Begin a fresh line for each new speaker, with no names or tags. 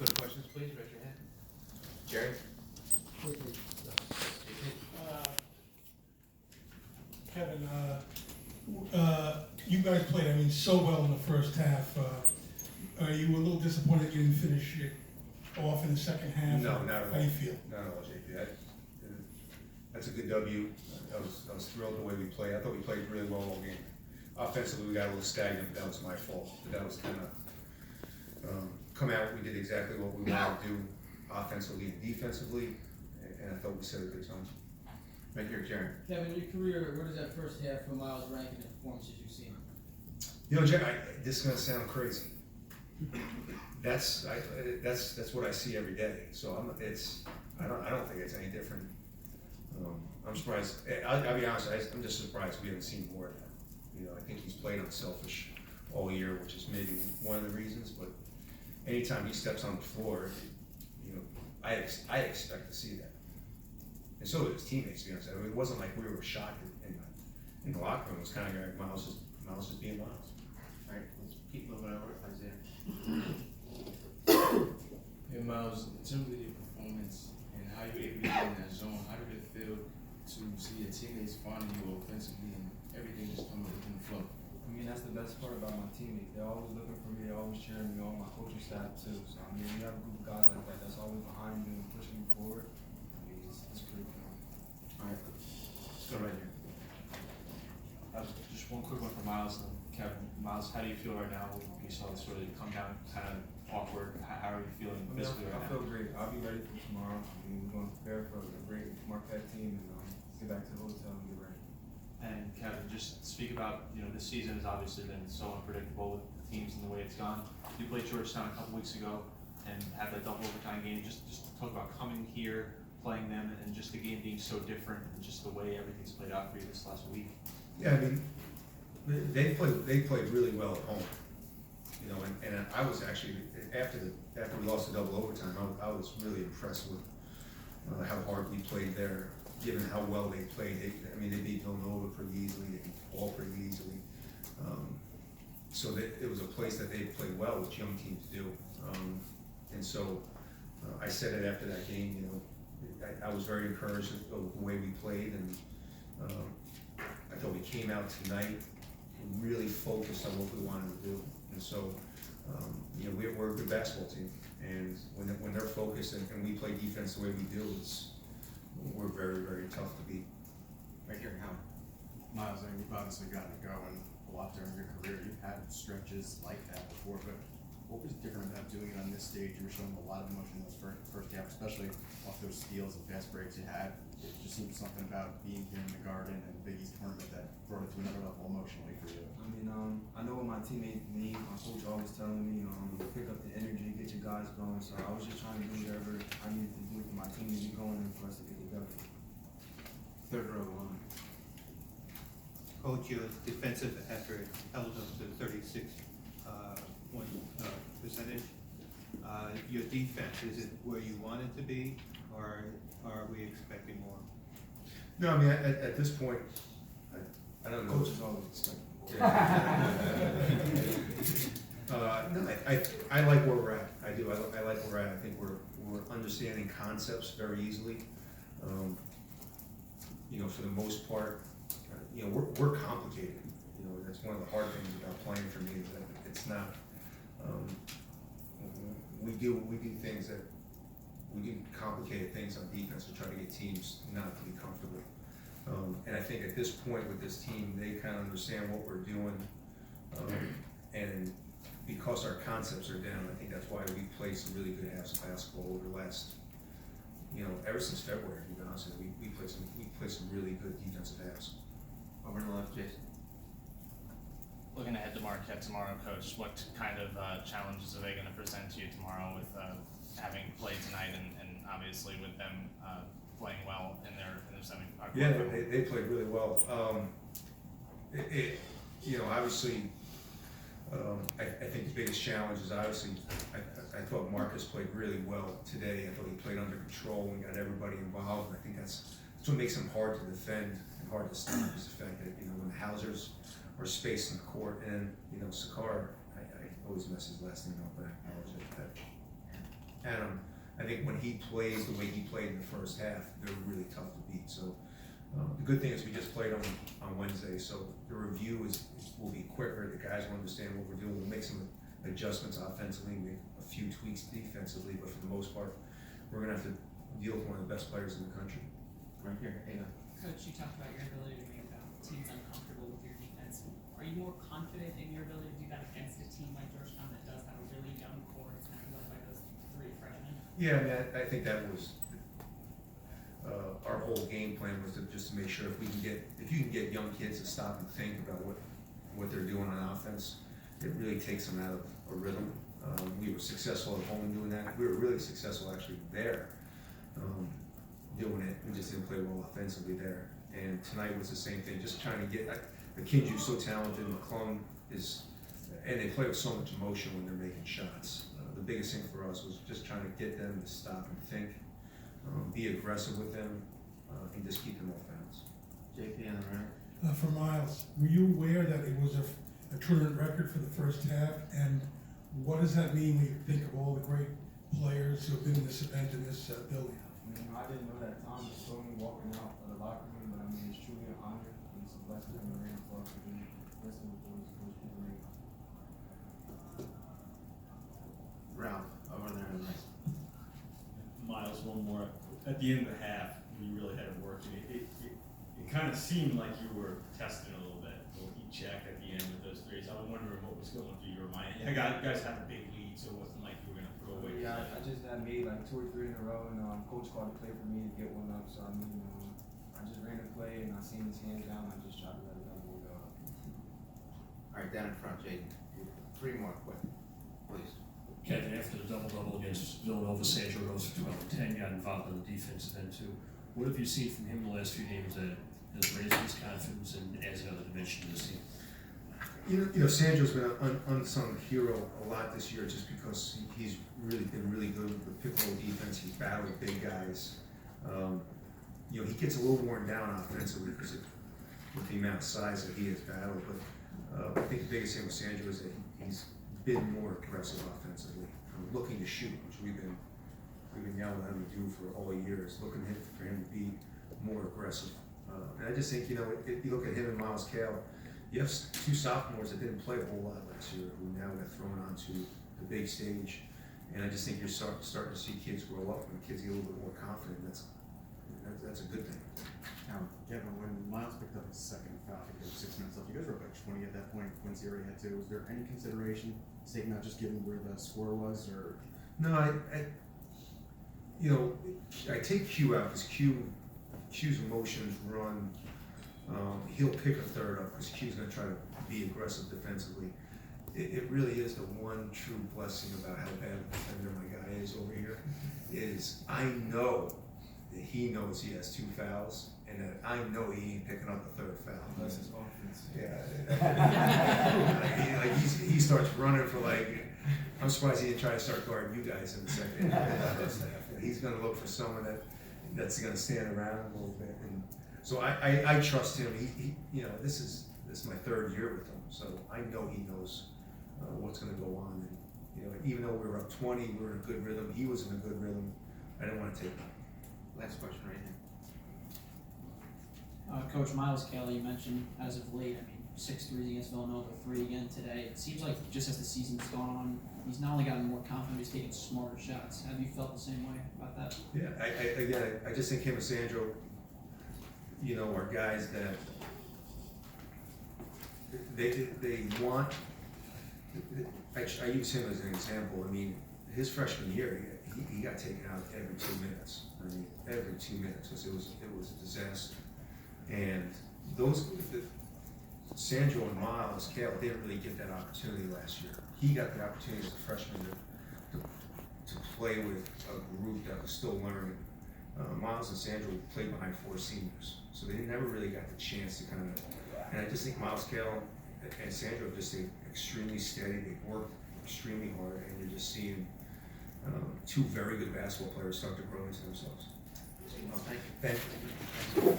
Go to questions, please, raise your hand. Jerry?
Quickly,
JP?
Kevin, you guys played, I mean, so well in the first half. Are you a little disappointed you didn't finish it off in the second half?
No, not at all.
How do you feel?
Not at all, JP. That's a good W. I was thrilled the way we played. I thought we played really well all game. Offensively, we got a little stagnant, but that was my fault. But that was kind of, come out, we did exactly what we wanted to do offensively and defensively, and I thought we set a good tone.
Right here, Jerry.
Kevin, in your career, where does that first half for Myles rank in the performances you've seen?
You know, Jerry, this is gonna sound crazy. That's what I see every day. So I don't think it's any different. I'm surprised. I'll be honest. I'm just surprised we haven't seen more of that. You know, I think he's played unselfish all year, which is maybe one of the reasons. But anytime he steps on the floor, you know, I expect to see that. And so did his teammates. To be honest, I mean, it wasn't like we were shocked in the locker room. It was kind of like Myles just being Myles.
All right, let's keep moving over. Isaiah.
Hey Myles, in terms of your performance and how you were able to get in that zone, how did it feel to see your teammates finding you offensively and everything just coming within the flow?
I mean, that's the best part about my teammates. They're always looking for me, they're always cheering me on, my coaching staff too. So, I mean, you have a group of guys like that that's always behind you and pushing you forward. I mean, it's pretty cool.
All right, let's go right here.
Just one quick one for Myles and Kevin. Myles, how do you feel right now? You saw this sort of come down kind of awkward. How are you feeling
I mean,
physically
I
right
feel
now?
great. I'll be ready for tomorrow. I mean, we're going to prepare for a great Marquette team and get back to the hotel and get ready.
And Kevin, just speak about, this season has obviously been so unpredictable with the teams and the way it's gone. You played Georgetown a couple weeks ago and had that double overtime game. Just talk about coming here, playing them, and just the game being so different and just the way everything's played out for you this last week.
Yeah, I mean, they played really well at home. You know, and I was actually after we lost the double overtime, I was really impressed with how hard we played there, given how well they played. They beat Villanova pretty easily, they beat Paul pretty easily. So it was a place that they played well, which young teams do. And so I said it after that game. You know, I was very encouraged with the way we played, and I thought we came out tonight and really focused on what we wanted to do. And so, we're a good basketball team, and when they're focused and we play defense the way we do, we're very, very tough to beat.
Right here, Howard.
Myles, I mean, you've obviously gotten it going a lot during your career. You've had stretches like that before, but what was different about doing it on this stage? You were showing a lot of emotion in those first half, especially off those steals and fast breaks you had. It just seemed something about being here in the Garden and the Big East tournament that brought it to another level emotionally for you.
I mean, I know what my teammates need. My coach always telling me, pick up the energy, get your guys going. So I was just trying to do whatever I needed to do for my team to get going and for us to get together.
Third row line.
Coach, your defensive effort held up to 36 percentage. Your defense, is it where you want it to be, or are we expecting more?
No, I mean, at this point, I don't know.
Coaches always expect more.
No, I like where we're at. I do. I like where we're at. I think we're understanding concepts very easily. For the most part, we're complicated. That's one of the hard things about playing for me is that it's not. We do things that we do complicated things on defense to try to get teams not to be comfortable. And I think at this point with this team, they kind of understand what we're doing, and because our concepts are down, I think that's why we played some really good halves of basketball over the last, ever since February. To be honest with you, we played some really good defensive halves.
Over to the left, Jason.
Looking ahead to Marquette tomorrow, Coach, what kind of challenges are they going to present to you tomorrow with having played tonight and obviously with them playing well in their semi?
Yeah, they played really well. Obviously, I think the biggest challenge is obviously I thought Marcus played really well today. I thought he played under control and got everybody involved. And I think that's what makes him hard to defend and hard to stop is the fact that when the Hausers are spaced in the court and Sakar, I always mess his last name up, but I apologize for that. Adam, I think when he plays the way he played in the first half, they're really tough to beat. So the good thing is we just played on Wednesday, so the review will be quicker. The guys will understand what we're doing. We'll make some adjustments offensively, make a few tweaks defensively, but for the most part, we're gonna have to deal with one of the best players in the country.
Right here, Ada.
Coach, you talked about your ability to make teams uncomfortable with your defense. Are you more confident in your ability to do that against a team like Georgetown that does have a really young core? It's kind of led by those 3 freshmen.
Yeah, I mean, I think that was our whole game plan was to just to make sure if you can get young kids to stop and think about what they're doing on offense, it really takes them out of a rhythm. We were successful at home doing that. We were really successful actually there doing it. We just didn't play well offensively there. And tonight was the same thing. Just trying to get the Kinju's so talented. McClung is, and they play with so much emotion when they're making shots. The biggest thing for us was just trying to get them to stop and think, be aggressive with them, and just keep them off balance.
JP on the right.
For Myles, were you aware that it was a tournament record for the first half? And what does that mean when you think of all the great players who have been in this event in this building?
I didn't know that Tom just told me walking out of the locker room, but I mean, it's truly an honor and it's a blessing and a rain for us to be listening with those people.
Ralph, over there on the right.
Myles, one more. At the end of the half, when you really had it working, it kind of seemed like you were testing a little bit. A little heat check at the end with those threes. I was wondering what was going through your mind. You guys had a big lead, so it wasn't like you were going to throw away.
Yeah, I just had made like 2 or 3 in a row, and coach called a play for me to get one up. So I mean, I just ran a play, and I seen his hands down. I just tried to let it go.
All right, down in front, Jaden. 3 more quick, please.
Kevin, after the double-double against Villanova, Sandro goes for 12 and 10, got involved in the defensive end too. What have you seen from him the last few games that has raised his confidence and adds another dimension to this team?
You know, Sandro's been an unsung hero a lot this year just because he's really been really good with the pick-and-roll defense. He's battled big guys. You know, he gets a little worn down offensively because with the amount of size that he has battled. But I think the biggest thing with Sandro is that he's been more aggressive offensively, looking to shoot, which we've been yelling at him to do for all years, looking for him to be more aggressive. And I just think, you know, if you look at him and Myles Powell, you have 2 sophomores that didn't play a whole lot last year who now got thrown onto the big stage. And I just think you're starting to see kids grow up and kids get a little bit more confident. That's a good thing.
Now, Kevin, when Myles picked up his second foul, I think there was 6 minutes left. You guys were up by 20 at that point. Quincy already had 2. Was there any consideration taking out just given where the score was, or?
No, I take Q out because Q's emotions run. He'll pick a third up because Q's going to try to be aggressive defensively. It really is the one true blessing about how bad a defender my guy is over here. Is I know that he knows he has 2 fouls, and that I know he ain't picking up the 3rd foul.
That's his offense.
Yeah. He starts running for I'm surprised he didn't try to start guarding you guys in the second half. He's going to look for someone that's going to stand around a little bit, and so I trust him. He this is my 3rd year with him, so I know he knows what's going to go on. And even though we were up 20, we were in a good rhythm. He was in a good rhythm. I didn't want to take him.
Last question right here.
Coach, Myles Powell, you mentioned as of late, I mean, 6 threes against Villanova, 3 again today. It seems like just as the season's gone on, he's not only gotten more confident, he's taking smarter shots. Have you felt the same way about that?
Yeah, I just think him and Sandro, are guys that they want. I use him as an example. I mean, his freshman year, he got taken out every 2 minutes. I mean, every 2 minutes because it was a disaster. And Sandro and Myles Powell didn't really get that opportunity last year. He got the opportunity as a freshman to play with a group that was still learning. Myles and Sandro played behind 4 seniors, so they never really got the chance to kind of. And I just think Myles Powell and Sandro just stayed extremely steady. They worked extremely hard, and you're just seeing 2 very good basketball players start to grow into themselves.
Well, thank you.
Thank you.